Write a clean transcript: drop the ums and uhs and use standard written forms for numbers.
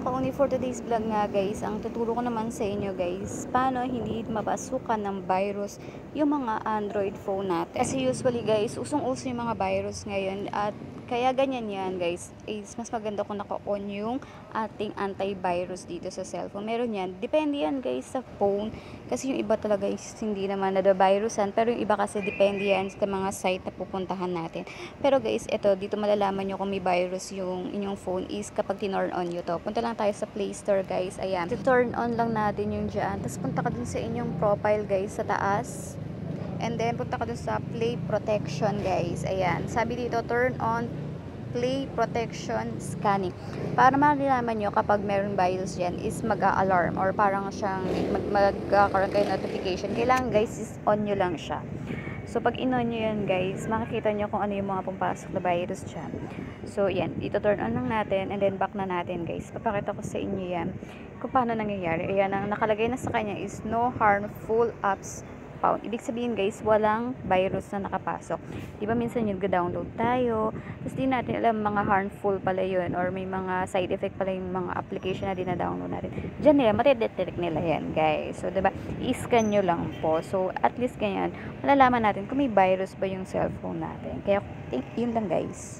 mga kauni, for today's vlog nga guys, ang tuturo ko naman sa inyo guys, paano hindi mapasukan ng virus yung mga Android phone natin. Kasi usually guys, usong-uso yung mga virus ngayon at kaya ganyan yan guys, is mas maganda kung naka-on yung ating antivirus dito sa cellphone. Meron yan, depende yan guys sa phone, kasi yung iba talaga is hindi naman nada-virusan, pero yung iba kasi depende yan sa mga site na pupuntahan natin. Pero guys, ito, dito malalaman nyo kung may virus yung inyong phone is kapag tinurn on nyo to. Punta lang tayo sa Play Store guys, ayan. Turn on lang natin yung dyan, tapos punta ka dun sa inyong profile guys, sa taas. And then, punta ka dun sa Play Protection guys. Ayan. Sabi dito, turn on Play Protection Scanning. Para malalaman nyo kapag meron virus dyan is mag-a-alarm or parang siyang magkakaroon kayo notification. Kailangan guys is on nyo lang siya. So, pag in-on nyo yan guys, makikita nyo kung ano yung mga pumpasok na virus dyan. So, yan. Dito turn on lang natin and then back na natin guys. Papakita ko sa inyo yan kung paano nangyayari. Ayan, ang nakalagay na sa kanya is no harmful apps found. Ibig sabihin guys, walang virus na nakapasok. Diba minsan yung download tayo, tapos di natin alam mga harmful pala yun or may mga side effect pala yung mga application na dina-download natin. Diyan nila, matidetect nila yan guys. So diba, i-scan nyo lang po. So at least ganyan, malalaman natin kung may virus ba yung cellphone natin. Kaya yun lang guys.